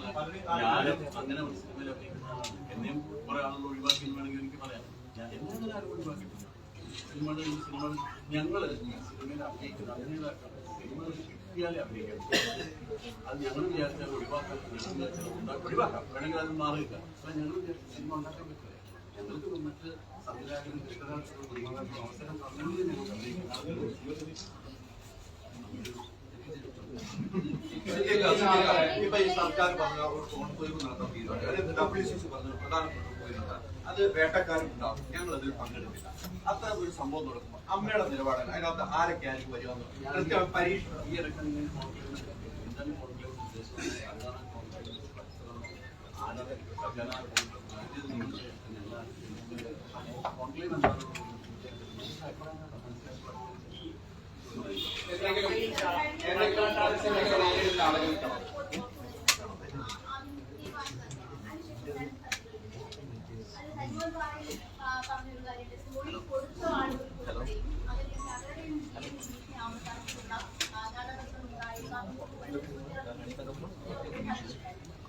അങ്ങനെ ഒരു സിനിമയിൽ എന്നെയും കുറെ ആളുകൾ ഒഴിവാക്കി വേണമെങ്കിൽ എനിക്ക് പറയാം. എന്നെ ആരും ഒഴിവാക്കിയിട്ടില്ല. സിനിമകൾ ഞങ്ങള് സിനിമയിൽ അഭിനയിക്കുന്ന അഭിനേതാക്കൾ സിനിമകൾ കിട്ടിയാലേ അഭിനയിക്കാം. അത് ഞങ്ങൾ വിചാരിച്ചാൽ ഒഴിവാക്കാം, ഒഴിവാക്കാം, വേണമെങ്കിൽ അത് മാറിയില്ല. അപ്പൊ ഞങ്ങൾ വിചാരിച്ച സിനിമ ഉണ്ടാക്കാൻ പറ്റില്ല. ഞങ്ങൾക്ക് മറ്റ് സംവിധായകരും കൃഷ്ണരാജനും അവസരം തന്നെങ്കിൽ ഞങ്ങൾക്ക് അഭിനയിക്കാം. ഇപ്പൊ ഈ സർക്കാർ പറഞ്ഞ ഒരു കോൺക്ലേവ് നടത്താൻ തീരുമാനം, WCC പറഞ്ഞ പ്രധാനപ്പെട്ട അത് വേട്ടക്കാരുണ്ടാവും, ഞങ്ങൾ അതിൽ പങ്കെടുക്കില്ല. അത്ര ഒരു സംഭവം നടക്കുമ്പോൾ അമ്മയുടെ നിലപാടാണ് അതിനകത്ത് ആരൊക്കെ ആയിരിക്കും വരിക പരീക്ഷ ഈ ഇടയ്ക്ക്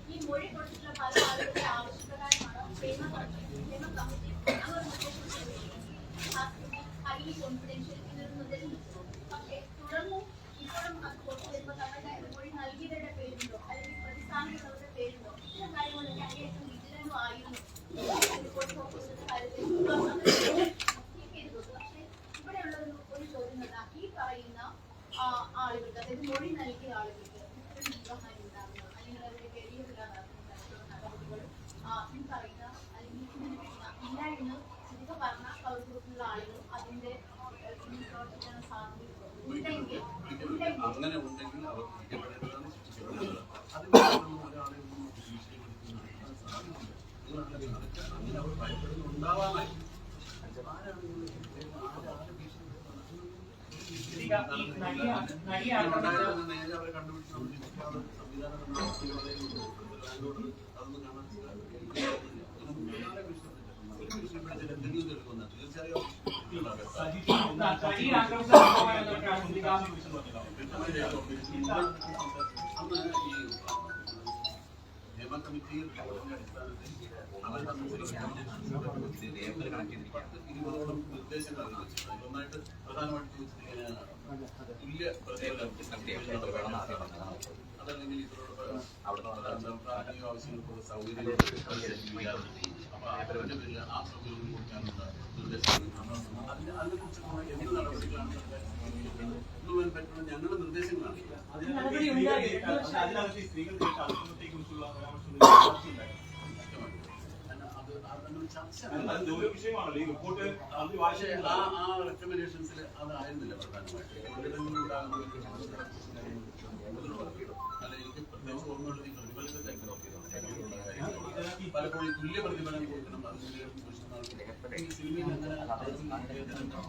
ഈ മൊഴി കൊടുത്തിട്ടുള്ള പല ആളുകളുടെ ആവശ്യപ്രകാരമാണ് ഹൈലി കോൺഫിഡൻഷ്യൽ എന്നൊരു നിർദ്ദേശം. പക്ഷേ തുടർന്നും ഇപ്പോഴും അത് പുറത്തു വരുമ്പോൾ തങ്ങളുടെ മൊഴി നൽകിയവരുടെ പേരുണ്ടോ അല്ലെങ്കിൽ പ്രതിസ്ഥാനത്തുള്ളവരുടെ പേരുണ്ടോ ഇത്തരം കാര്യങ്ങളൊക്കെ അങ്ങേയറ്റം വിജിലൻസും ആയിരുന്നു. പക്ഷേ ഇവിടെയുള്ള ഒരു ചോദ്യം എന്താ, ഈ പറയുന്ന ആളുകൾക്ക്, അതായത് മൊഴി നൽകിയ ആളുകൾക്ക് വിവാഹം ഉണ്ടാകുന്ന അല്ലെങ്കിൽ അവരുടെ കരിയറിലാകുന്ന നടപടികൾ ഈ പറയുന്ന അല്ലെങ്കിൽ ഇല്ല എന്ന് ശരിക്കും പറഞ്ഞ കൗതുകത്തിലുള്ള ആളുകളും അതിന്റെ പ്രവർത്തിക്കാൻ സാധ്യത ഉണ്ടെങ്കിൽ അങ്ങനെ ഉണ്ടെങ്കിൽ അവർ അങ്ങനെ അവർ ഭയപ്പെടുന്നുണ്ടാവാനായി നേരെ അവരെ കണ്ടുപിടിച്ച് സംവിധാനം അതൊന്നും കാണാൻ എന്തെങ്കിലും കേൾക്കുന്ന തീർച്ചയായും നിയമ കമ്മിറ്റിയിൽ അടിസ്ഥാനത്തിൽ അവർ ഇരുപതോളം നിർദ്ദേശങ്ങൾ വെച്ചിട്ടുണ്ട്. ഒന്നായിട്ട് പ്രധാനമായിട്ട് ചോദിച്ചിരിക്കുന്നത് തുല്യ അതല്ലെങ്കിൽ ഇതിനോട് പ്രാഥമിക ആവശ്യങ്ങൾക്കുള്ള സൗകര്യങ്ങൾ അപ്പൊ അവരുടെ പേരിൽ ആ സൗകര്യങ്ങൾ കൊടുക്കാനുള്ള നിർദ്ദേശങ്ങൾ അതിനെക്കുറിച്ചുള്ള എന്ത് നടപടികളാണ് കൊണ്ടുപോകാൻ പറ്റുന്ന ഞങ്ങളുടെ നിർദ്ദേശങ്ങളാണ്. ആ റെക്കമെൻഡേഷൻസിൽ അതായിരുന്നില്ല പ്രധാനമായിട്ട്. അല്ല, എനിക്ക് പ്രത്യേകിച്ച് ഓർമ്മയുള്ളത് ഈ പ്രതിഫലത്തെ പലപ്പോഴും തുല്യ പ്രതിഫലം കൊടുക്കണം. അതിന് സിനിമയിൽ അങ്ങനെയുള്ള കാര്യങ്ങളായിരുന്നു.